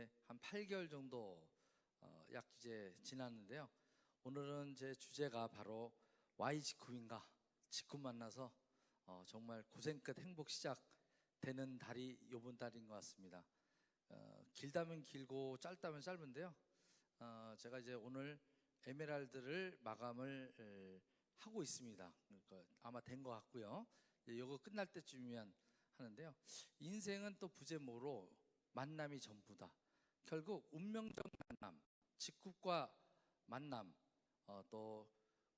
이제 한 8개월 정도 약 이제 지났는데요. 오늘은 제 주제가 바로 Y 직후인가? 직후 만나서 정말 고생 끝 행복 시작되는 달이 요번 달인 것 같습니다. 길다면 길고 짧다면 짧은데요. 제가 이제 오늘 에메랄드를 마감을 하고 있습니다. 그러니까 아마 된 것 같고요. 이거 끝날 때쯤이면 하는데요. 인생은 또 부제모로 만남이 전부다. 결국 운명적 만남, 직국과 만남, 또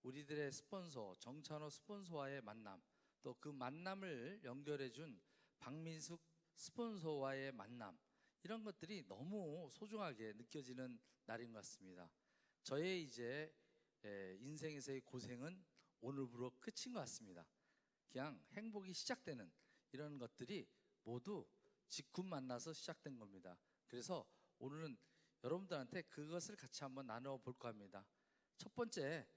우리들의 스폰서 정찬호 스폰서와의 만남, 또 그 만남을 연결해준 박민숙 스폰서와의 만남, 이런 것들이 너무 소중하게 느껴지는 날인 것 같습니다. 저의 이제 인생에서의 고생은 오늘부로 끝인 것 같습니다. 그냥 행복이 시작되는 이런 것들이 모두 직후 만나서 시작된 겁니다. 그래서 오늘은 여러분들한테 그것을 같이 한번 나누어 볼까 합니다. 첫 번째,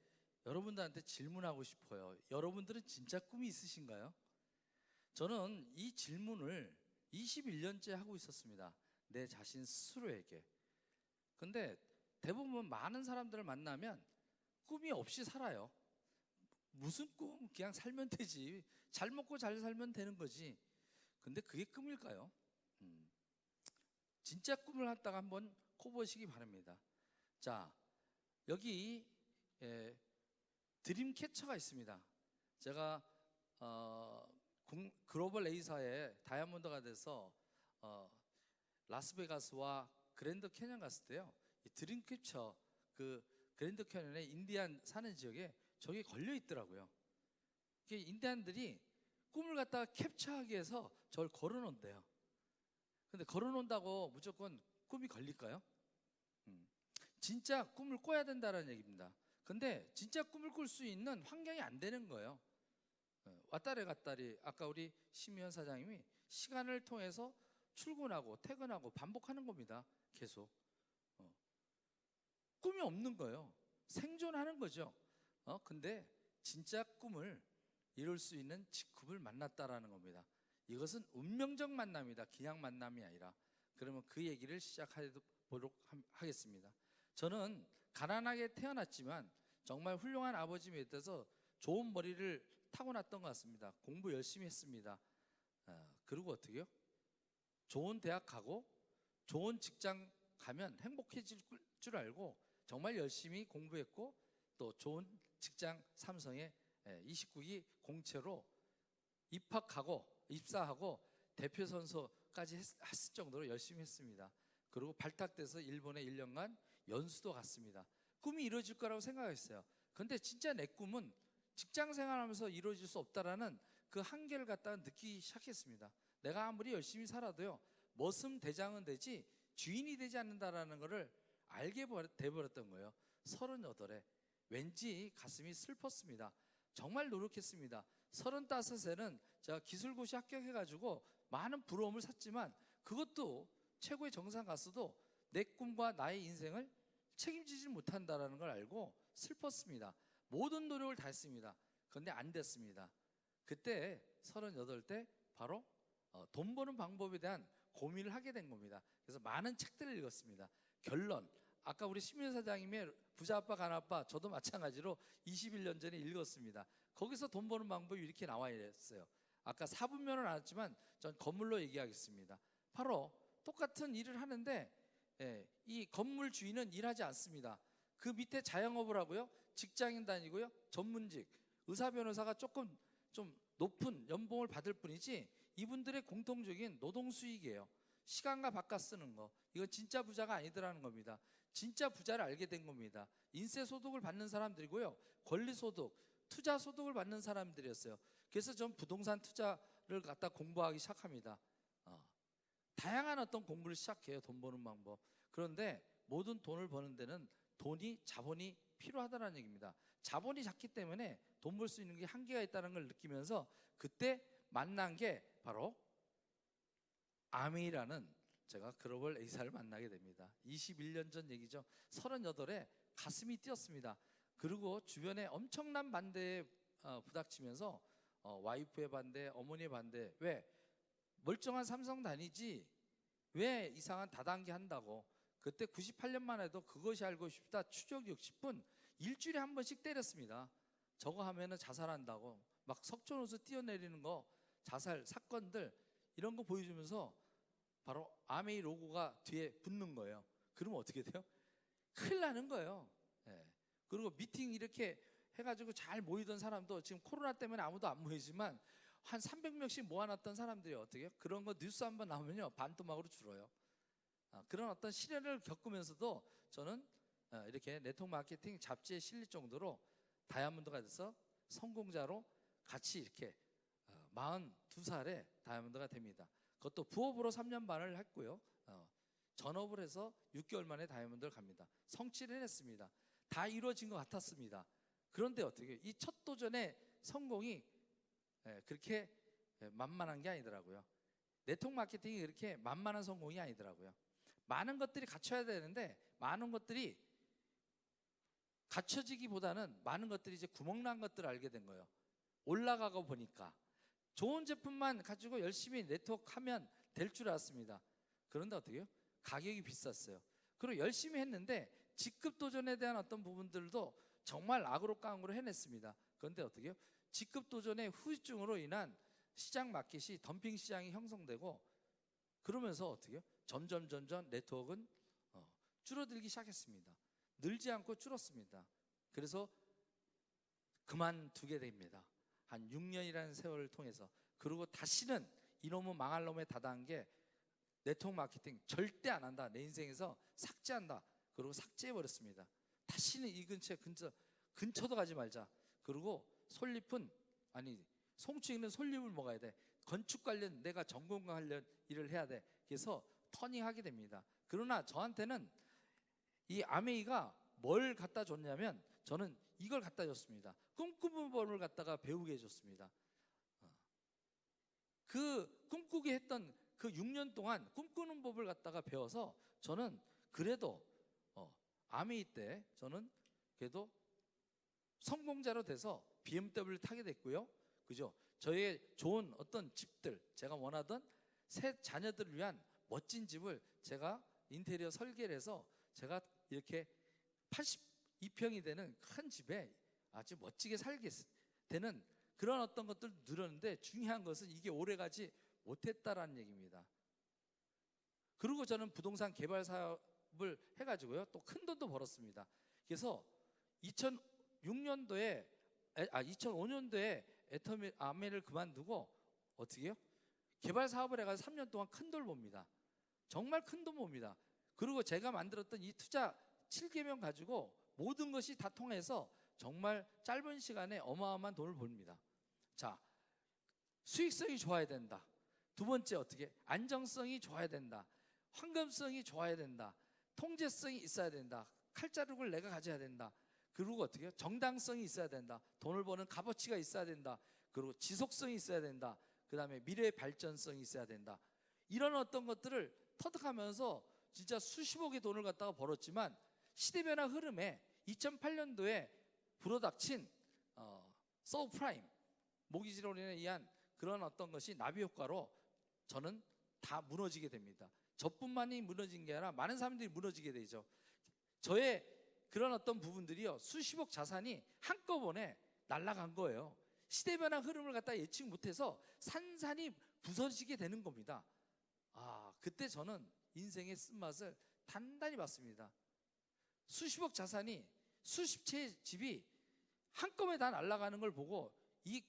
여러분들한테 질문하고 싶어요. 여러분들은 진짜 꿈이 있으신가요? 저는 이 질문을 21년째 하고 있었습니다. 내 자신 스스로에게. 근데 대부분 많은 사람들을 만나면 꿈이 없이 살아요. 무슨 꿈? 그냥 살면 되지. 잘 먹고 잘 살면 되는 거지. 근데 그게 꿈일까요? 진짜 꿈을 갖다가 한번 꿔보시기 바랍니다. 자, 여기 드림캐쳐가 있습니다. 제가 글로벌 A사의 다이아몬드가 돼서 라스베가스와 그랜드 캐년 갔을 때요, 이 드림캐쳐, 그 그랜드 캐년의 인디안 사는 지역에 저게 걸려 있더라고요. 이게 인디안들이 꿈을 갖다가 캡처하기 위해서 저를 걸어 놓는데요. 근데 걸어 놓는다고 무조건 꿈이 걸릴까요? 진짜 꿈을 꿔야 된다는 얘기입니다. 근데 진짜 꿈을 꿀 수 있는 환경이 안 되는 거예요. 왔다리 갔다리, 아까 우리 심의원 사장님이 시간을 통해서 출근하고 퇴근하고 반복하는 겁니다. 계속. 꿈이 없는 거예요. 생존하는 거죠. 근데 진짜 꿈을 이룰 수 있는 직후를 만났다라는 겁니다. 이것은 운명적 만남이다. 그냥 만남이 아니라. 그러면 그 얘기를 시작하도록 하겠습니다. 저는 가난하게 태어났지만 정말 훌륭한 아버지 밑에서 좋은 머리를 타고났던 것 같습니다. 공부 열심히 했습니다. 그리고 어떻게요? 좋은 대학 가고 좋은 직장 가면 행복해질 줄 알고 정말 열심히 공부했고, 또 좋은 직장 삼성의 29기 공채로 입사하고 대표 선수까지 했을 정도로 열심히 했습니다. 그리고 발탁돼서 일본에 1년간 연수도 갔습니다. 꿈이 이루어질 거라고 생각했어요. 근데 진짜 내 꿈은 직장 생활하면서 이루어질 수 없다라는 그 한계를 갖다가 느끼기 시작했습니다. 내가 아무리 열심히 살아도요, 머슴 대장은 되지 주인이 되지 않는다라는 것을 알게 돼버렸던 거예요. 38에 왠지 가슴이 슬펐습니다. 정말 노력했습니다. 35에는 제가 기술고시 합격해가지고 많은 부러움을 샀지만 그것도 최고의 정상 가서도 내 꿈과 나의 인생을 책임지지 못한다는 걸 알고 슬펐습니다. 모든 노력을 다 했습니다. 그런데 안 됐습니다. 그때 38때 바로 돈 버는 방법에 대한 고민을 하게 된 겁니다. 그래서 많은 책들을 읽었습니다. 결론, 아까 우리 심윤 사장님의 부자 아빠 가난 아빠, 저도 마찬가지로 21년 전에 읽었습니다. 거기서 돈 버는 방법이 이렇게 나와 있어요. 아까 사분면은 안 왔지만 전 건물로 얘기하겠습니다. 바로 똑같은 일을 하는데 이 건물 주인은 일하지 않습니다. 그 밑에 자영업을 하고요, 직장인 다니고요, 전문직, 의사 변호사가 조금 좀 높은 연봉을 받을 뿐이지 이분들의 공통적인 노동 수익이에요. 시간과 바깥 쓰는 거, 이건 진짜 부자가 아니더라는 겁니다. 진짜 부자를 알게 된 겁니다. 인세 소득을 받는 사람들이고요, 권리 소득, 투자 소득을 받는 사람들이었어요. 그래서 전 부동산 투자를 갖다 공부하기 시작합니다. 다양한 어떤 공부를 시작해요. 돈 버는 방법. 그런데 모든 돈을 버는 데는 자본이 필요하다는 얘기입니다. 자본이 작기 때문에 돈 벌 수 있는 게 한계가 있다는 걸 느끼면서 그때 만난 게 바로 아미라는, 제가 글로벌 A사를 만나게 됩니다. 21년 전 얘기죠. 38에 가슴이 뛰었습니다. 그리고 주변에 엄청난 반대에 부닥치면서 와이프의 반대, 어머니의 반대. 왜? 멀쩡한 삼성 다니지 왜 이상한 다단계 한다고. 그때 98년만 해도 그것이 알고 싶다 추적 60분 일주일에 한 번씩 때렸습니다. 저거 하면은 자살한다고 막 석촌호수 뛰어내리는 거 자살 사건들 이런 거 보여주면서 바로 아메이 로고가 뒤에 붙는 거예요. 그러면 어떻게 돼요? 큰일 나는 거예요. 예. 그리고 미팅 이렇게 해가지고 잘 모이던 사람도 지금 코로나 때문에 아무도 안 모이지만 한 300명씩 모아놨던 사람들이 어떻게 해요? 그런 거 뉴스 한번 나오면요 반토막으로 줄어요. 그런 어떤 시련을 겪으면서도 저는 이렇게 네트워크 마케팅 잡지에 실릴 정도로 다이아몬드가 돼서 성공자로 같이 이렇게 42살에 다이아몬드가 됩니다. 그것도 부업으로 3년 반을 했고요. 전업을 해서 6개월 만에 다이아몬드를 갑니다. 성취를 해냈습니다. 다 이루어진 것 같았습니다. 그런데 어떻게 이 첫 도전의 성공이 그렇게 만만한 게 아니더라고요. 네트워크 마케팅이 그렇게 만만한 성공이 아니더라고요. 많은 것들이 갖춰야 되는데 많은 것들이 갖춰지기보다는 많은 것들이 이제 구멍난 것들을 알게 된 거예요. 올라가고 보니까 좋은 제품만 가지고 열심히 네트워크 하면 될 줄 알았습니다. 그런데 어떻게 해요? 가격이 비쌌어요. 그리고 열심히 했는데 직급 도전에 대한 어떤 부분들도 정말 악으로 해냈습니다. 그런데 어떻게 해요? 직급 도전의 후유증으로 인한 시장 마켓이 덤핑 시장이 형성되고 그러면서 어떻게 해요? 점점 네트워크는 줄어들기 시작했습니다. 늘지 않고 줄었습니다. 그래서 그만두게 됩니다. 한 6년이라는 세월을 통해서. 그리고 다시는 이놈은 망할 놈의 다단계 네트워크 마케팅 절대 안 한다. 내 인생에서 삭제한다. 그리고 삭제해버렸습니다. 다시는 이 근처도 가지 말자. 그리고 솔잎은 송충이는 솔잎을 먹어야 돼. 건축 관련 내가 전공 관련 일을 해야 돼. 그래서 터닝하게 됩니다. 그러나 저한테는 이 아메이가 뭘 갖다 줬냐면 저는 이걸 갖다 줬습니다. 꿈꾸는 법을 갖다가 배우게 해줬습니다. 그 꿈꾸게 했던 그 6년 동안 꿈꾸는 법을 갖다가 배워서 저는 그래도 아메이 때 저는 그래도 성공자로 돼서 BMW를 타게 됐고요. 그죠? 저의 좋은 어떤 집들, 제가 원하던 새 자녀들을 위한 멋진 집을 제가 인테리어 설계를 해서 제가 이렇게 82평이 되는 큰 집에 아주 멋지게 살게 되는 그런 어떤 것들 늘었는데 중요한 것은 이게 오래가지 못했다라는 얘기입니다. 그리고 저는 부동산 개발 사업을 해가지고요 또 큰 돈도 벌었습니다. 그래서 2005년도에 아메를 그만두고 어떻게 해요? 개발 사업을 해가지고 3년 동안 큰 돈 봅니다. 정말 큰 돈 봅니다. 그리고 제가 만들었던 이 투자 7개명 가지고 모든 것이 다 통해서 정말 짧은 시간에 어마어마한 돈을 벌립니다. 자, 수익성이 좋아야 된다. 두 번째 어떻게? 안정성이 좋아야 된다. 황금성이 좋아야 된다. 통제성이 있어야 된다. 칼자루를 내가 가져야 된다. 그리고 어떻게 해요? 정당성이 있어야 된다. 돈을 버는 값어치가 있어야 된다. 그리고 지속성이 있어야 된다. 그 다음에 미래의 발전성이 있어야 된다. 이런 어떤 것들을 터득하면서 진짜 수십억의 돈을 갖다가 벌었지만 시대 변화 흐름에 2008년도에 불어닥친 서브프라임 모기지론에 의한 그런 어떤 것이 나비 효과로 저는 다 무너지게 됩니다. 저뿐만이 무너진 게 아니라 많은 사람들이 무너지게 되죠. 저의 그런 어떤 부분들이요 수십억 자산이 한꺼번에 날아간 거예요. 시대 변화 흐름을 갖다 예측 못해서 산산이 부서지게 되는 겁니다. 그때 저는 인생의 쓴맛을 단단히 봤습니다. 수십억 자산이 수십 채의 집이 한꺼번에 다 날아가는 걸 보고 이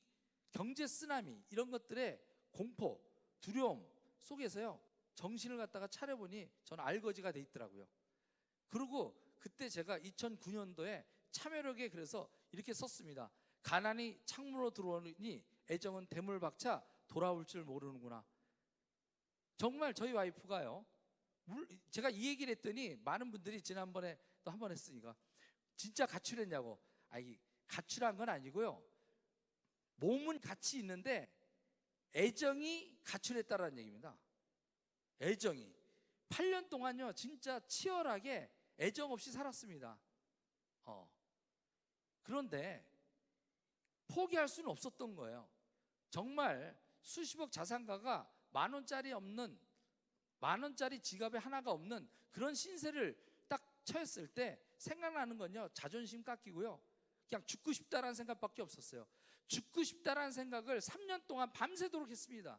경제 쓰나미 이런 것들의 공포, 두려움 속에서요 정신을 갖다가 차려보니 저는 알거지가 돼 있더라고요. 그리고 그때 제가 2009년도에 참여력에 그래서 이렇게 썼습니다. 가난이 창문으로 들어오니 애정은 대물박차 돌아올 줄 모르는구나. 정말 저희 와이프가요 제가 이 얘기를 했더니 많은 분들이 지난번에 또 한 번 했으니까 진짜 가출했냐고. 가출한 건 아니고요 몸은 같이 있는데 애정이 가출했다라는 얘기입니다. 애정이 8년 동안요 진짜 치열하게 애정 없이 살았습니다. 그런데 포기할 수는 없었던 거예요. 정말 수십억 자산가가 10,000원짜리 없는 10,000원짜리 지갑에 하나가 없는 그런 신세를 딱 처했을 때 생각나는 건요, 자존심 깎이고요, 그냥 죽고 싶다라는 생각밖에 없었어요. 죽고 싶다라는 생각을 3년 동안 밤새도록 했습니다.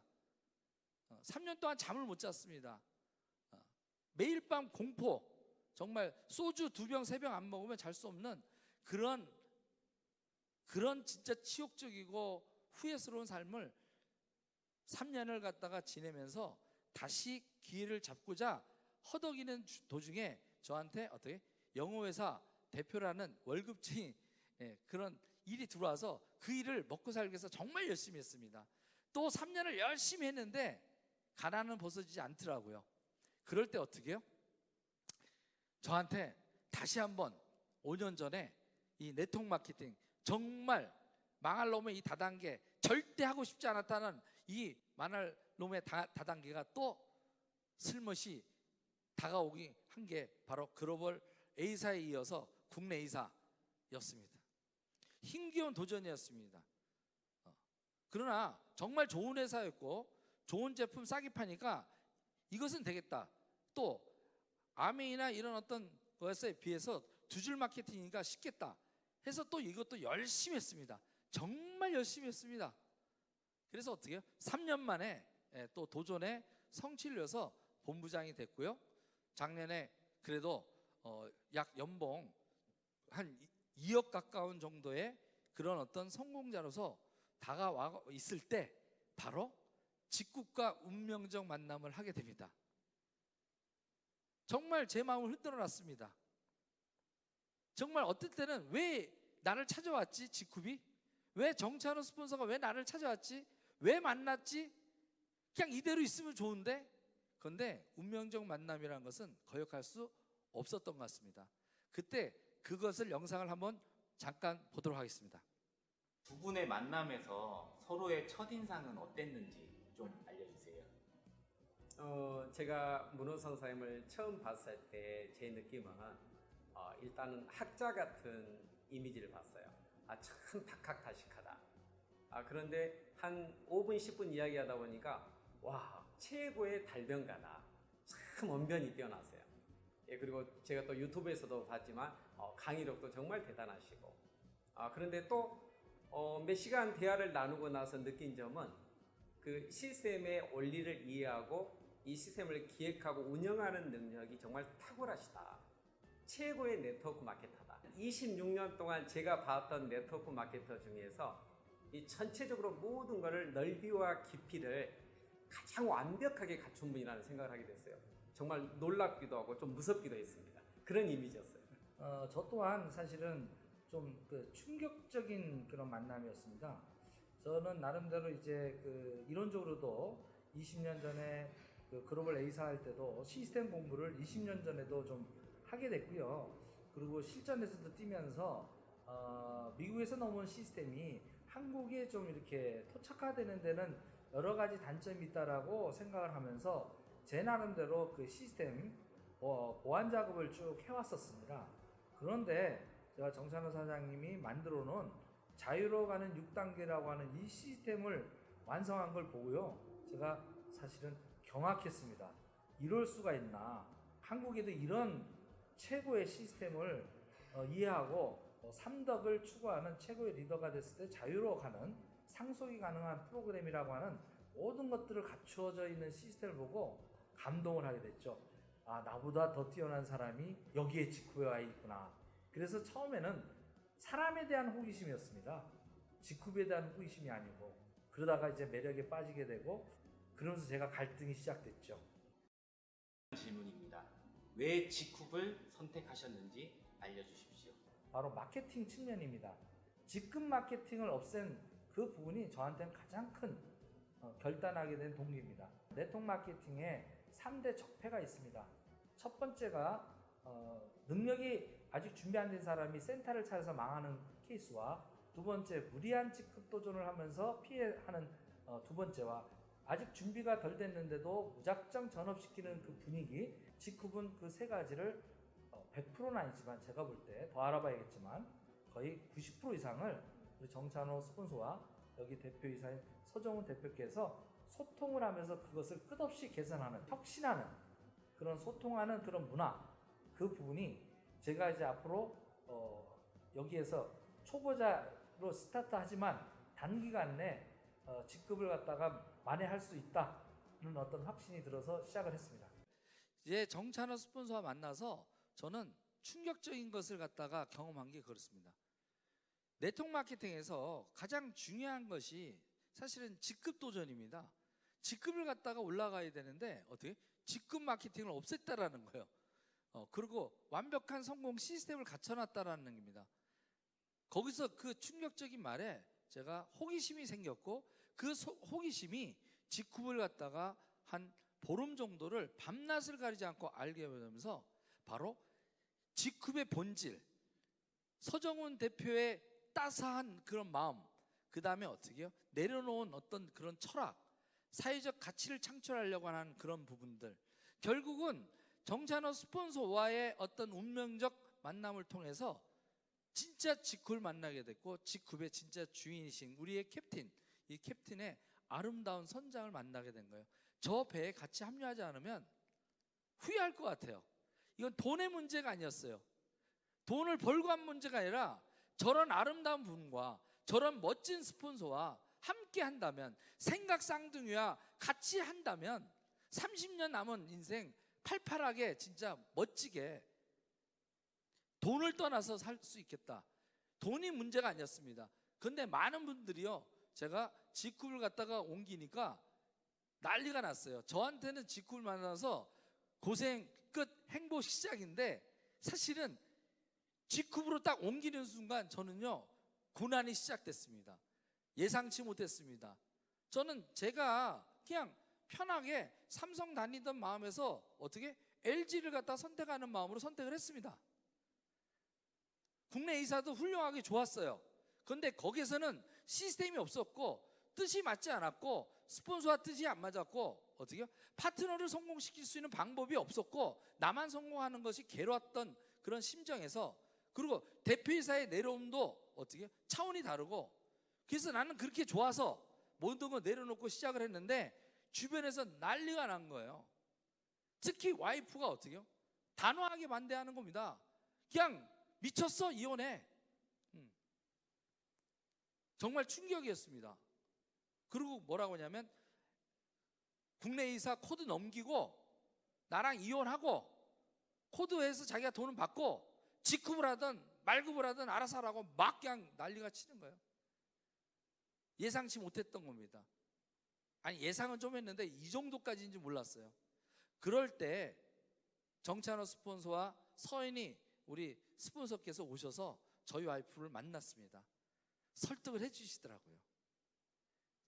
3년 동안 잠을 못 잤습니다. 매일 밤 공포, 정말 소주 2병 3병 안 먹으면 잘 수 없는 그런 진짜 치욕적이고 후회스러운 삶을 3년을 갖다가 지내면서 다시 기회를 잡고자 허덕이는 도중에 저한테 어떻게 영어회사 대표라는 월급쟁이 그런 일이 들어와서 그 일을 먹고 살기 위해서 정말 열심히 했습니다. 또 3년을 열심히 했는데 가난은 벗어지지 않더라고요. 그럴 때 어떻게 해요? 저한테 다시 한번 5년 전에 이 네트워크 마케팅, 정말 망할 놈의 이 다단계, 절대 하고 싶지 않았다는 이 망할 놈의 다단계가 또 슬며시 다가오기 한 게 바로 글로벌 A사에 이어서 국내 A사였습니다. 힘겨운 도전이었습니다. 그러나 정말 좋은 회사였고 좋은 제품 싸게 파니까 이것은 되겠다. 또 아메이나 이런 어떤 것에 비해서 2줄 마케팅이니까 쉽겠다 해서 또 이것도 열심히 했습니다. 정말 열심히 했습니다. 그래서 어떻게 해요? 3년 만에 또 도전에 성취를 이뤄서 본부장이 됐고요. 작년에 그래도 약 연봉 한 2억 가까운 정도의 그런 어떤 성공자로서 다가와 있을 때 바로 직국과 운명적 만남을 하게 됩니다. 정말 제 마음을 흔들어 놨습니다. 정말 어떨 때는 왜 나를 찾아왔지? 직굽이? 왜 정찬호 스폰서가 왜 나를 찾아왔지? 왜 만났지? 그냥 이대로 있으면 좋은데? 그런데 운명적 만남이라는 것은 거역할 수 없었던 것 같습니다. 그때 그것을 영상을 한번 잠깐 보도록 하겠습니다. 두 분의 만남에서 서로의 첫인상은 어땠는지 좀 알려주세요. 제가 문호성 선생님을 처음 봤을 때 제 느낌은 일단은 학자 같은 이미지를 봤어요. 참 다칵다식하다. 그런데 한 5분 10분 이야기하다 보니까 와, 최고의 달변가다. 참 언변이 뛰어나세요. 그리고 제가 또 유튜브에서도 봤지만 강의력도 정말 대단하시고 그런데 또 몇 시간 대화를 나누고 나서 느낀 점은 그 시스템의 원리를 이해하고 이 시스템을 기획하고 운영하는 능력이 정말 탁월하시다. 최고의 네트워크 마케터다. 26년 동안 제가 봤던 네트워크 마케터 중에서 이 전체적으로 모든 것을 넓이와 깊이를 가장 완벽하게 갖춘 분이라는 생각을 하게 됐어요. 정말 놀랍기도 하고 좀 무섭기도 했습니다. 그런 이미지였어요. 저 또한 사실은 좀 그 충격적인 그런 만남이었습니다. 저는 나름대로 이제 그 이론적으로도 20년 전에 그 글로벌 A사 할 때도 시스템 공부를 20년 전에도 좀 하게 됐고요. 그리고 실전에서도 뛰면서 미국에서 넘어온 시스템이 한국에 좀 이렇게 토착화되는 데는 여러 가지 단점이 있다라고 생각을 하면서 제 나름대로 그 시스템 보완 작업을 쭉 해왔었습니다. 그런데 제가 정찬호 사장님이 만들어 놓은 자유로 가는 6단계라고 하는 이 시스템을 완성한 걸 보고요. 제가 사실은 경악했습니다. 이럴 수가 있나. 한국에도 이런 최고의 시스템을 이해하고 삼덕을 추구하는 최고의 리더가 됐을 때 자유로 가는 상속이 가능한 프로그램이라고 하는 모든 것들을 갖추어져 있는 시스템을 보고 감동을 하게 됐죠. 나보다 더 뛰어난 사람이 여기에 직후에 와 있구나. 그래서 처음에는 사람에 대한 호기심이었습니다. 직후에 대한 호기심이 아니고, 그러다가 이제 매력에 빠지게 되고, 그러면서 제가 갈등이 시작됐죠. 질문입니다. 왜 직쿡을 선택하셨는지 알려주십시오. 바로 마케팅 측면입니다. 직급 마케팅을 없앤 그 부분이 저한테는 가장 큰 결단하게 된 동기입니다. 네트워크 마케팅에 3대 적폐가 있습니다. 첫 번째가 능력이 아직 준비 안 된 사람이 센터를 찾아서 망하는 케이스와, 두 번째 무리한 직급 도전을 하면서 피해하는 두 번째와, 아직 준비가 덜 됐는데도 무작정 전업시키는 그 분위기, 직급은 그 세 가지를 100%는 아니지만 제가 볼 때 더 알아봐야겠지만 거의 90% 이상을 우리 정찬호 스폰서와 여기 대표이사인 서정훈 대표께서 소통을 하면서 그것을 끝없이 개선하는, 혁신하는 그런 소통하는 그런 문화, 그 부분이 제가 이제 앞으로 여기에서 초보자로 스타트하지만 단기간 내 직급을 갖다가 만회할 수 있다는 어떤 확신이 들어서 시작을 했습니다. 이제 정찬호 스폰서와 만나서 저는 충격적인 것을 갖다가 경험한 게 그렇습니다. 네트워크 마케팅에서 가장 중요한 것이 사실은 직급 도전입니다. 직급을 갖다가 올라가야 되는데 어떻게 직급 마케팅을 없앴다라는 거예요. 그리고 완벽한 성공 시스템을 갖춰놨다라는 겁니다. 거기서 그 충격적인 말에 제가 호기심이 생겼고 그 호기심이 직급을 갖다가 한 보름 정도를 밤낮을 가리지 않고 알게 되면서 바로 직급의 본질, 서정훈 대표의 따스한 그런 마음, 그 다음에 어떻게 해요? 내려놓은 어떤 그런 철학, 사회적 가치를 창출하려고 하는 그런 부분들, 결국은 정찬호 스폰서와의 어떤 운명적 만남을 통해서 진짜 직급을 만나게 됐고 직급의 진짜 주인이신 우리의 캡틴, 이 캡틴의 아름다운 선장을 만나게 된 거예요. 저 배에 같이 합류하지 않으면 후회할 것 같아요. 이건 돈의 문제가 아니었어요. 돈을 벌고 한 문제가 아니라 저런 아름다운 분과 저런 멋진 스폰서와 함께 한다면, 생각 쌍둥이와 같이 한다면 30년 남은 인생 팔팔하게 진짜 멋지게 돈을 떠나서 살 수 있겠다. 돈이 문제가 아니었습니다. 근데 많은 분들이요, 제가 직급을 갖다가 옮기니까 난리가 났어요. 저한테는 직급을 만나서 고생 끝, 행복 시작인데 사실은 직급으로 딱 옮기는 순간 저는요 고난이 시작됐습니다. 예상치 못했습니다. 저는 제가 그냥 편하게 삼성 다니던 마음에서 어떻게 LG를 갖다 선택하는 마음으로 선택을 했습니다. 국내 A사도 훌륭하게 좋았어요. 그런데 거기서는 시스템이 없었고 뜻이 맞지 않았고 스폰서와 뜻이 안 맞았고 어떻게요? 파트너를 성공시킬 수 있는 방법이 없었고 나만 성공하는 것이 괴로웠던 그런 심정에서, 그리고 대표이사의 내려옴도 어떻게 차원이 다르고, 그래서 나는 그렇게 좋아서 모든 걸 내려놓고 시작을 했는데 주변에서 난리가 난 거예요. 특히 와이프가 어떻게요? 단호하게 반대하는 겁니다. 그냥 미쳤어, 이혼해. 정말 충격이었습니다. 그리고 뭐라고 하냐면 국내 이사 코드 넘기고 나랑 이혼하고 코드해서 자기가 돈을 받고 직급을 하든 말급을 하든 알아서 하라고 막 그냥 난리가 치는 거예요. 예상치 못했던 겁니다. 아니 예상은 좀 했는데 이 정도까지인지 몰랐어요. 그럴 때 정찬호 스폰서와 서인이 우리 스폰서께서 오셔서 저희 와이프를 만났습니다. 설득을 해주시더라고요.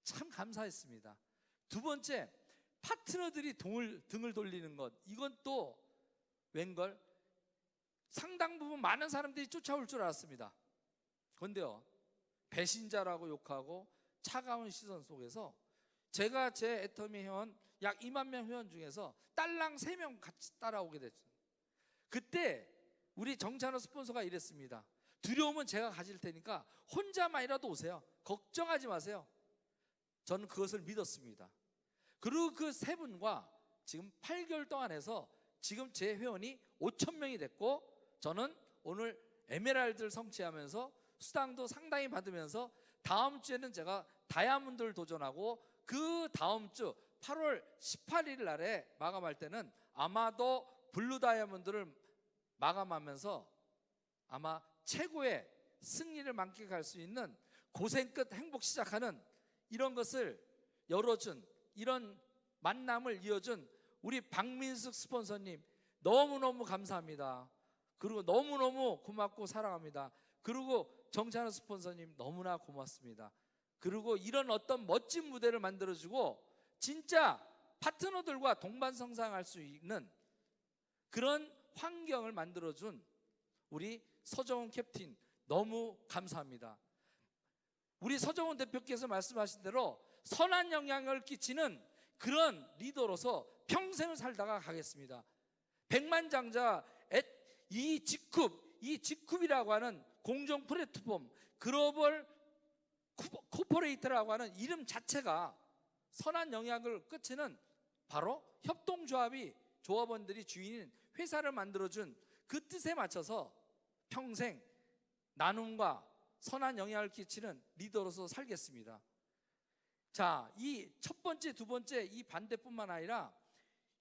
참 감사했습니다. 두 번째, 파트너들이 등을 돌리는 것, 이건 또 웬걸 상당 부분 많은 사람들이 쫓아올 줄 알았습니다. 그런데요, 배신자라고 욕하고 차가운 시선 속에서 제가 제 애터미 회원 약 2만 명 회원 중에서 딸랑 3명 같이 따라오게 됐습니다. 그때 우리 정찬호 스폰서가 이랬습니다. 두려움은 제가 가질 테니까 혼자만이라도 오세요. 걱정하지 마세요. 저는 그것을 믿었습니다. 그리고 그 세 분과 지금 8개월 동안 해서 지금 제 회원이 5,000명이 됐고, 저는 오늘 에메랄드를 성취하면서 수당도 상당히 받으면서 다음 주에는 제가 다이아몬드를 도전하고 그 다음 주 8월 18일 날에 마감할 때는 아마도 블루 다이아몬드를 마감하면서 아마 최고의 승리를 만끽할 수 있는 고생 끝 행복 시작하는 이런 것을 열어준, 이런 만남을 이어준 우리 박민숙 스폰서님 너무너무 감사합니다. 그리고 너무너무 고맙고 사랑합니다. 그리고 정찬호 스폰서님 너무나 고맙습니다. 그리고 이런 어떤 멋진 무대를 만들어주고 진짜 파트너들과 동반성장할 수 있는 그런 환경을 만들어준 우리 서정훈 캡틴 너무 감사합니다. 우리 서정훈 대표께서 말씀하신 대로 선한 영향을 끼치는 그런 리더로서 평생을 살다가 가겠습니다. 백만장자 이 직급이라고 하는 공정 플랫폼 글로벌 코퍼레이트라고 하는 이름 자체가 선한 영향을 끝에는 바로 협동조합이 조합원들이 주인인 회사를 만들어준 그 뜻에 맞춰서 평생 나눔과 선한 영향을 끼치는 리더로서 살겠습니다. 자, 이 첫 번째, 두 번째 이 반대뿐만 아니라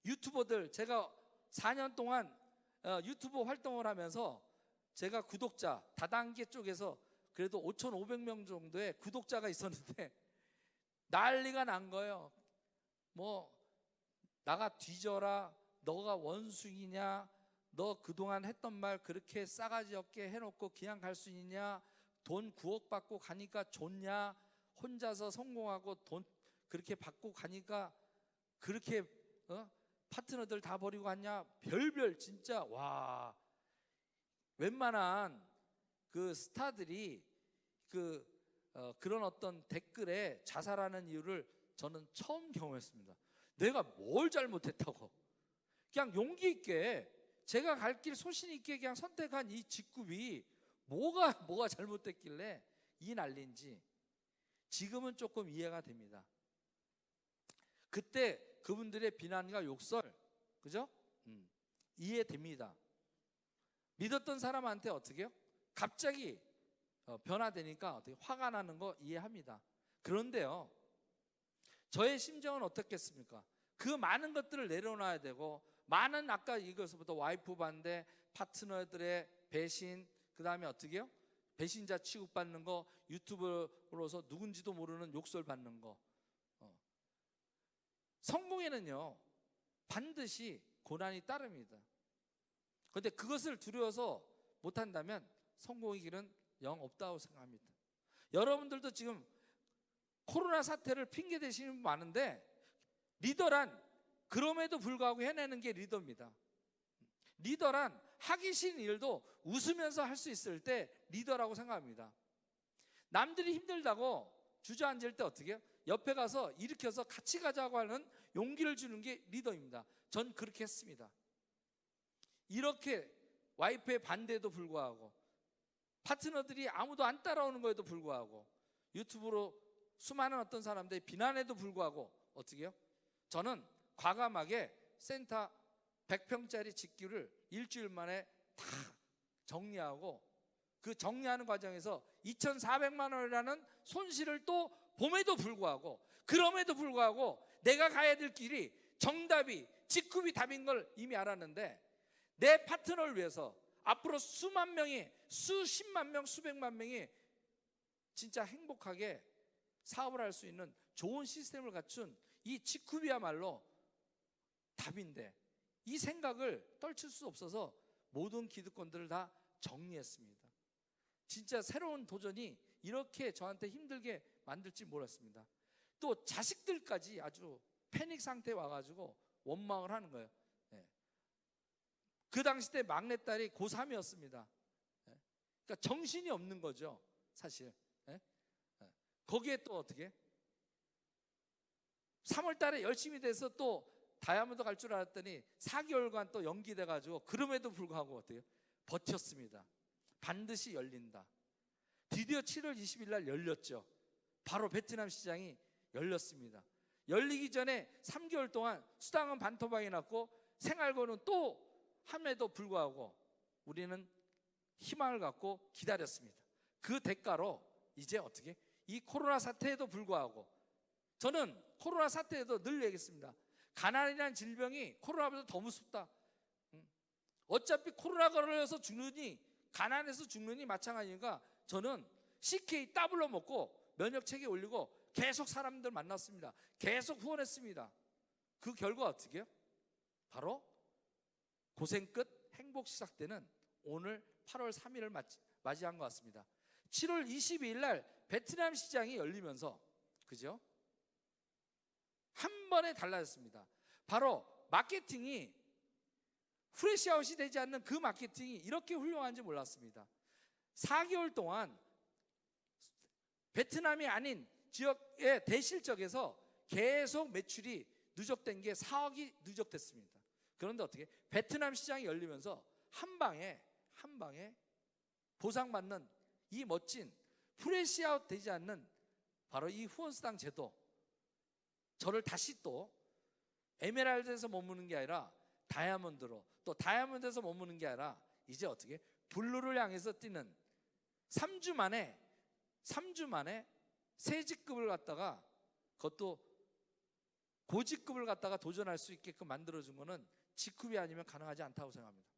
유튜버들, 제가 4년 동안 유튜브 활동을 하면서 제가 구독자 다단계 쪽에서 그래도 5,500명 정도의 구독자가 있었는데 난리가 난 거예요. 뭐 나가 뒤져라, 너가 원숭이냐, 너 그동안 했던 말 그렇게 싸가지 없게 해놓고 그냥 갈 수 있냐, 돈 9억 받고 가니까 좋냐, 혼자서 성공하고 돈 그렇게 받고 가니까 그렇게 파트너들 다 버리고 갔냐, 별별 진짜. 와, 웬만한 그 스타들이 그런 어떤 댓글에 자살하는 이유를 저는 처음 경험했습니다. 내가 뭘 잘못했다고, 그냥 용기 있게 제가 갈 길 소신 있게 그냥 선택한 이 직급이 뭐가 잘못됐길래 이 난리인지 지금은 조금 이해가 됩니다. 그때 그분들의 비난과 욕설, 그죠? 이해됩니다. 믿었던 사람한테 어떻게 해요? 갑자기 변화되니까 어떻게 화가 나는 거 이해합니다. 그런데요, 저의 심정은 어떻겠습니까? 그 많은 것들을 내려놔야 되고, 많은 아까 이것부터 와이프 반대, 파트너들의 배신, 그 다음에 어떻게 해요? 배신자 취급받는 거, 유튜브로서 누군지도 모르는 욕설 받는 거. 성공에는요 반드시 고난이 따릅니다. 그런데 그것을 두려워서 못한다면 성공의 길은 영 없다고 생각합니다. 여러분들도 지금 코로나 사태를 핑계 대시는 분 많은데, 리더란 그럼에도 불구하고 해내는 게 리더입니다. 리더란 하기 싫은 일도 웃으면서 할 수 있을 때 리더라고 생각합니다. 남들이 힘들다고 주저앉을 때 어떻게 해요? 옆에 가서 일으켜서 같이 가자고 하는 용기를 주는 게 리더입니다. 전 그렇게 했습니다. 이렇게 와이프의 반대에도 불구하고, 파트너들이 아무도 안 따라오는 거에도 불구하고, 유튜브로 수많은 어떤 사람들의 비난에도 불구하고 어떻게 해요? 저는 과감하게 센터 100평짜리 짓기를 일주일 만에 다 정리하고, 그 정리하는 과정에서 2,400만 원이라는 손실을 또 봄에도 불구하고, 그럼에도 불구하고 내가 가야 될 길이 정답이 직급이 답인 걸 이미 알았는데, 내 파트너를 위해서 앞으로 수만 명이, 수십만 명, 수백만 명이 진짜 행복하게 사업을 할 수 있는 좋은 시스템을 갖춘 이 직급이야말로 답인데, 이 생각을 떨칠 수 없어서 모든 기득권들을 다 정리했습니다. 진짜 새로운 도전이 이렇게 저한테 힘들게 만들지 몰랐습니다. 또 자식들까지 아주 패닉 상태에 와가지고 원망을 하는 거예요. 그 당시 때 막내딸이 고3이었습니다. 그러니까 정신이 없는 거죠, 사실. 거기에 또 어떻게 3월 달에 열심히 돼서 또 다이아몬드 갈 줄 알았더니 4개월간 또 연기돼 가지고, 그럼에도 불구하고 어때요? 버텼습니다. 반드시 열린다. 드디어 7월 20일 날 열렸죠. 바로 베트남 시장이 열렸습니다. 열리기 전에 3개월 동안 수당은 반토막이 났고 생활고는 또 함에도 불구하고 우리는 희망을 갖고 기다렸습니다. 그 대가로 이제 어떻게, 이 코로나 사태에도 불구하고, 저는 코로나 사태에도 늘 얘기했습니다. 가난이라는 질병이 코로나보다 더 무섭다. 어차피 코로나 걸려서 죽느니 가난해서 죽느니 마찬가지니까 저는 CK 더블로 먹고 면역 체계 올리고 계속 사람들 만났습니다. 계속 후원했습니다. 그 결과 어떻게 해요? 바로 고생 끝 행복 시작되는 오늘 8월 3일을 맞이한 것 같습니다. 7월 22일 날 베트남 시장이 열리면서, 그죠? 한 번에 달라졌습니다. 바로 마케팅이, 프레시아웃이 되지 않는 그 마케팅이 이렇게 훌륭한지 몰랐습니다. 4개월 동안 베트남이 아닌 지역의 대실적에서 계속 매출이 누적된 게 4억이 누적됐습니다. 그런데 어떻게 베트남 시장이 열리면서 한 방에 보상받는 이 멋진 프레시아웃 되지 않는 바로 이 후원수당 제도, 저를 다시 또 에메랄드에서 머무는 게 아니라 다이아몬드로, 또 다이아몬드에서 머무는 게 아니라 이제 어떻게 블루를 향해서 뛰는 3주 만에 새 직급을 갖다가, 그것도 고직급을 갖다가 도전할 수 있게끔 만들어준 거는 직급이 아니면 가능하지 않다고 생각합니다.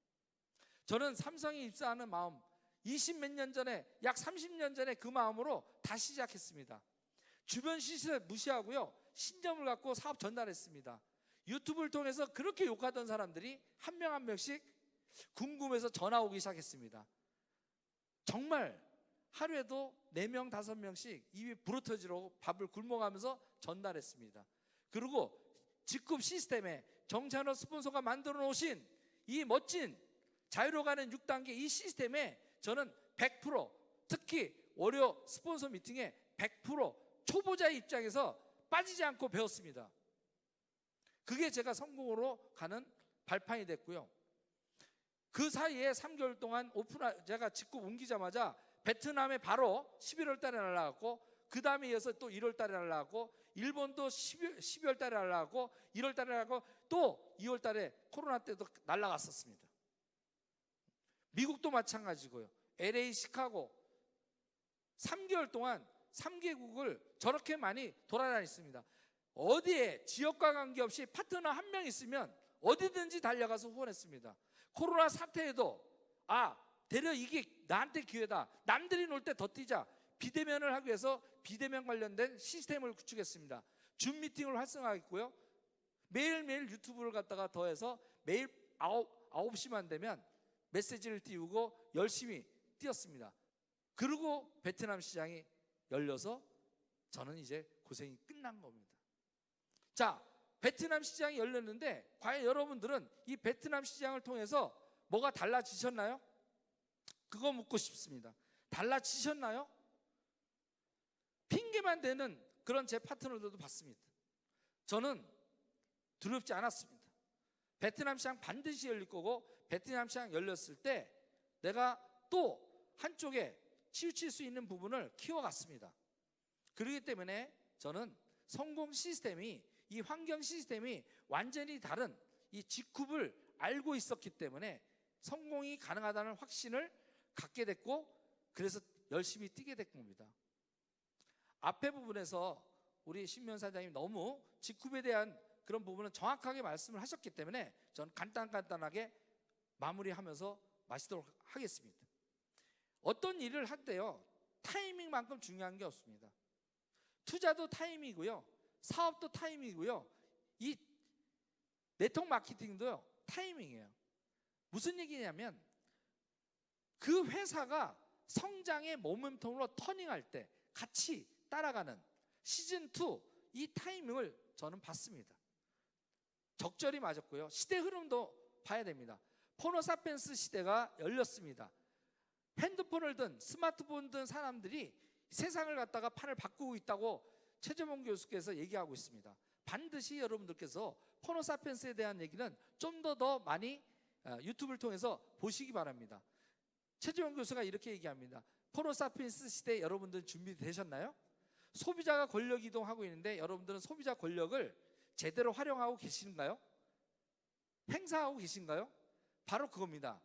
저는 삼성에 입사하는 마음, 20몇 년 전에, 약 30년 전에 그 마음으로 다시 시작했습니다. 주변 시세 무시하고요, 신점을 갖고 사업 전달했습니다. 유튜브를 통해서 그렇게 욕하던 사람들이 한 명 한 명씩 궁금해서 전화 오기 시작했습니다. 정말 하루에도 4명 5명씩 입이 부러터지고 밥을 굶어가면서 전달했습니다. 그리고 직급 시스템에 정찬호 스폰서가 만들어 놓으신 이 멋진 자유로 가는 6단계 이 시스템에 저는 100%, 특히 월요 스폰서 미팅에 100% 초보자의 입장에서 빠지지 않고 배웠습니다. 그게 제가 성공으로 가는 발판이 됐고요. 그 사이에 3개월 동안 제가 직급 옮기자마자 베트남에 바로 11월 달에 날아갔고, 그 다음에 이어서 또 1월 달에 날아갔고, 일본도 12월 달에 날아갔고, 1월 달에 날아갔고, 또 2월 달에 코로나 때도 날아갔었습니다. 미국도 마찬가지고요. LA, 시카고 3개월 동안 3개국을 저렇게 많이 돌아다녔습니다. 어디에 지역과 관계없이 파트너 한 명 있으면 어디든지 달려가서 후원했습니다. 코로나 사태에도 대려 이게 나한테 기회다, 남들이 놀 때 더 뛰자, 비대면을 하기 위해서 비대면 관련된 시스템을 구축했습니다. 줌 미팅을 활성화했고요, 매일매일 유튜브를 갖다가 더해서 매일 9시만 되면 메시지를 띄우고 열심히 뛰었습니다. 그리고 베트남 시장이 열려서 저는 이제 고생이 끝난 겁니다. 자, 베트남 시장이 열렸는데 과연 여러분들은 이 베트남 시장을 통해서 뭐가 달라지셨나요? 그거 묻고 싶습니다. 달라지셨나요? 핑계만 대는 그런 제 파트너들도 봤습니다. 저는 두렵지 않았습니다. 베트남 시장 반드시 열릴 거고, 베트남 시장 열렸을 때 내가 또 한쪽에 치우칠 수 있는 부분을 키워갔습니다. 그렇기 때문에 저는 성공 시스템이, 이 환경 시스템이 완전히 다른 이 직급을 알고 있었기 때문에 성공이 가능하다는 확신을 갖게 됐고, 그래서 열심히 뛰게 된 겁니다. 앞에 부분에서 우리 신면 사장님 너무 직급에 대한 그런 부분은 정확하게 말씀을 하셨기 때문에 저는 간단하게 마무리하면서 마치도록 하겠습니다. 어떤 일을 할 때요, 타이밍만큼 중요한 게 없습니다. 투자도 타이밍이고요, 사업도 타이밍이고요, 이 네트워크 마케팅도요, 타이밍이에요. 무슨 얘기냐면 그 회사가 성장의 모멘텀으로 터닝할 때 같이 따라가는 시즌2 이 타이밍을 저는 봤습니다. 적절히 맞았고요, 시대 흐름도 봐야 됩니다. 포노사피엔스 시대가 열렸습니다. 핸드폰을 든 스마트폰 든 사람들이 세상을 갖다가 판을 바꾸고 있다고 최재봉 교수께서 얘기하고 있습니다. 반드시 여러분들께서 포노사피엔스에 대한 얘기는 좀 더 많이 유튜브를 통해서 보시기 바랍니다. 최재봉 교수가 이렇게 얘기합니다. 포노사피엔스 시대 여러분들 준비되셨나요? 소비자가 권력 이동하고 있는데 여러분들은 소비자 권력을 제대로 활용하고 계신가요? 행사하고 계신가요? 바로 그겁니다.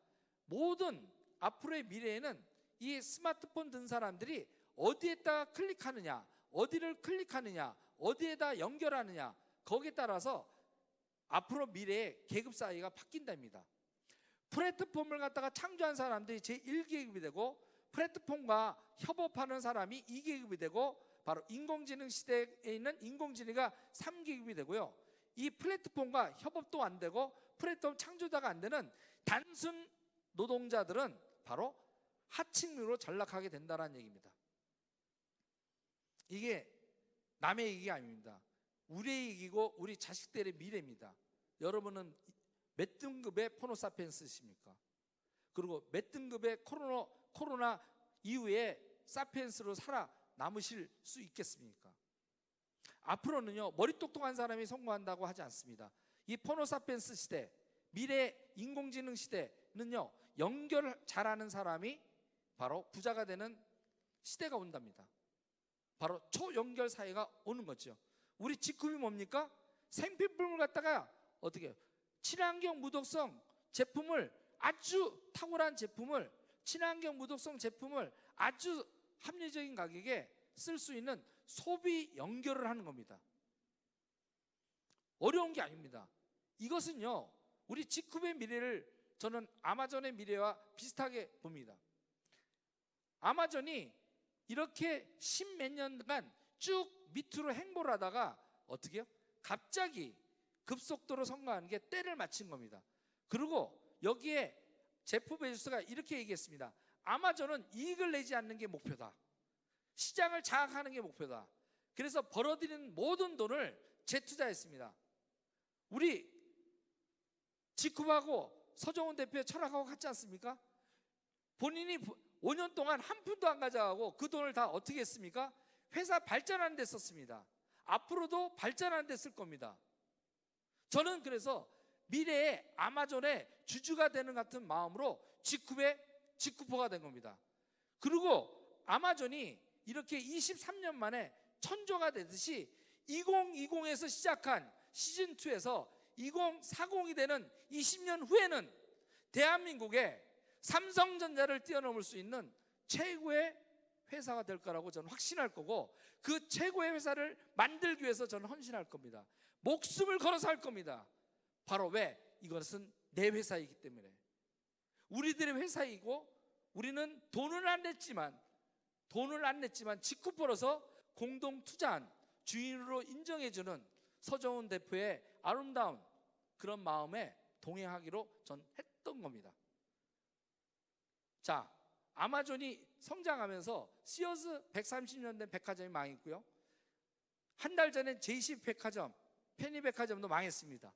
모든 앞으로의 미래에는 이 스마트폰 든 사람들이 어디에다가 클릭하느냐, 어디를 클릭하느냐, 어디에다 연결하느냐, 거기에 따라서 앞으로 미래의 계급 사이가 바뀐답니다. 플랫폼을 갖다가 창조한 사람들이 제1계급이 되고, 플랫폼과 협업하는 사람이 2계급이 되고, 바로 인공지능 시대에 있는 인공지능이 3계급이 되고요, 이 플랫폼과 협업도 안 되고 플랫폼 창조자가 안 되는 단순 노동자들은 바로 하층으로 전락하게 된다는 얘기입니다. 이게 남의 얘기가 아닙니다. 우리의 얘기고 우리 자식들의 미래입니다. 여러분은 몇 등급의 포노사피엔스십니까? 그리고 몇 등급의 코로나 이후에 사피엔스로 살아남으실 수 있겠습니까? 앞으로는요, 머리 똑똑한 사람이 성공한다고 하지 않습니다. 이 포노사피엔스 시대, 미래 인공지능 시대는요, 연결을 잘하는 사람이 바로 부자가 되는 시대가 온답니다. 바로 초연결 사회가 오는 거죠. 우리 직급이 뭡니까? 생필품을 갖다가 어떻게 해요? 친환경 무독성 제품을 아주 탁월한 제품을 친환경 무독성 제품을 아주 합리적인 가격에 쓸 수 있는 소비 연결을 하는 겁니다. 어려운 게 아닙니다. 이것은요, 우리 직급의 미래를 저는 아마존의 미래와 비슷하게 봅니다. 아마존이 이렇게 십몇 년간 쭉 밑으로 행보를 하다가 어떻게 해요? 갑자기 급속도로 성장하는 게 때를 맞춘 겁니다. 그리고 여기에 제프 베조스가 이렇게 얘기했습니다. 아마존은 이익을 내지 않는 게 목표다. 시장을 장악하는 게 목표다. 그래서 벌어들이는 모든 돈을 재투자했습니다. 우리 직급하고 서정훈 대표의 철학하고 같지 않습니까? 본인이 5년 동안 한 푼도 안 가져가고 그 돈을 다 어떻게 했습니까? 회사 발전하는 데 썼습니다. 앞으로도 발전하는 데 쓸 겁니다. 저는 그래서 미래에 아마존의 주주가 되는 같은 마음으로 직급포가 된 겁니다. 그리고 아마존이 이렇게 23년 만에 천조가 되듯이 2020에서 시작한 시즌2에서 2040이 되는 20년 후에는 대한민국에 삼성전자를 뛰어넘을 수 있는 최고의 회사가 될 거라고 저는 확신할 거고, 그 최고의 회사를 만들기 위해서 저는 헌신할 겁니다. 목숨을 걸어서 할 겁니다. 바로 왜? 이것은 내 회사이기 때문에. 우리들의 회사이고 우리는 돈을 안 냈지만 직급 벌어서 공동 투자한 주인으로 인정해주는 서정훈 대표의 아름다운 그런 마음에 동행하기로 전 했던 겁니다. 자, 아마존이 성장하면서 시어스 130년 된 백화점이 망했고요. 한 달 전에 JC 백화점, 페니 백화점도 망했습니다.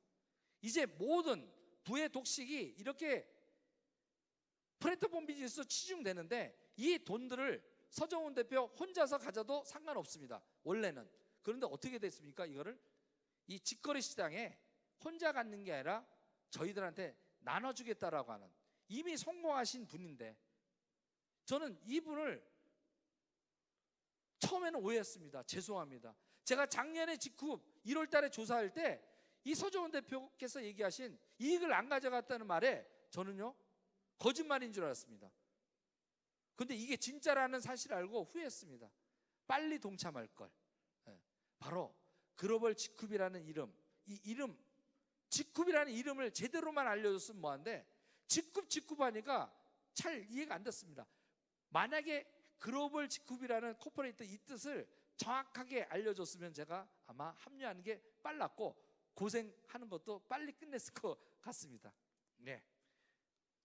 이제 모든 부의 독식이 이렇게 플랫폼 비즈니스로 치중되는데 이 돈들을 서정훈 대표 혼자서 가져도 상관없습니다. 원래는. 그런데 어떻게 됐습니까? 이거를 이 직거래 시장에 혼자 갖는 게 아니라 저희들한테 나눠주겠다라고 하는, 이미 성공하신 분인데 저는 이분을 처음에는 오해했습니다. 죄송합니다. 제가 작년에 직후 1월 달에 조사할 때 이 서정훈 대표께서 얘기하신 이익을 안 가져갔다는 말에 저는요, 거짓말인 줄 알았습니다. 근데 이게 진짜라는 사실을 알고 후회했습니다. 빨리 동참할 걸. 바로 글로벌 직급이라는 이름, 이 이름, 직급이라는 이름을 제대로만 알려줬으면 뭐한데 직급 하니까 잘 이해가 안 됐습니다. 만약에 글로벌 직급이라는 코퍼레이트 이 뜻을 정확하게 알려줬으면 제가 아마 합류하는 게 빨랐고 고생하는 것도 빨리 끝냈을 것 같습니다. 네.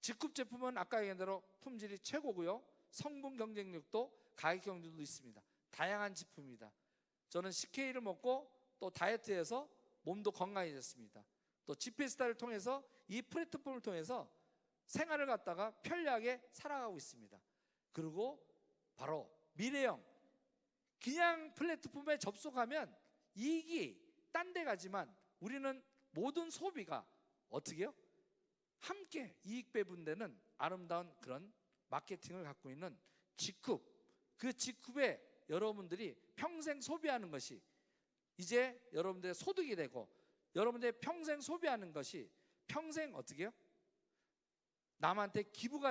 직급 제품은 아까 얘기한 대로 품질이 최고고요. 성분 경쟁력도 가격 경쟁도 있습니다. 다양한 제품입니다. 저는 CK를 먹고 또 다이어트해서 몸도 건강해졌습니다. 또 GPS타를 통해서 이 플랫폼을 통해서 생활을 갖다가 편리하게 살아가고 있습니다. 그리고 바로 미래형, 그냥 플랫폼에 접속하면 이익이 딴 데 가지만 우리는 모든 소비가 어떻게 해요? 함께 이익 배분되는 아름다운 그런 마케팅을 갖고 있는 직급, 그 직급에 여러분들이 평생 소비하는 것이 이제 여러분들의 소득이 되고, 여러분들의 평생 소비하는 것이 평생 어떻게 해요? 남한테 기부가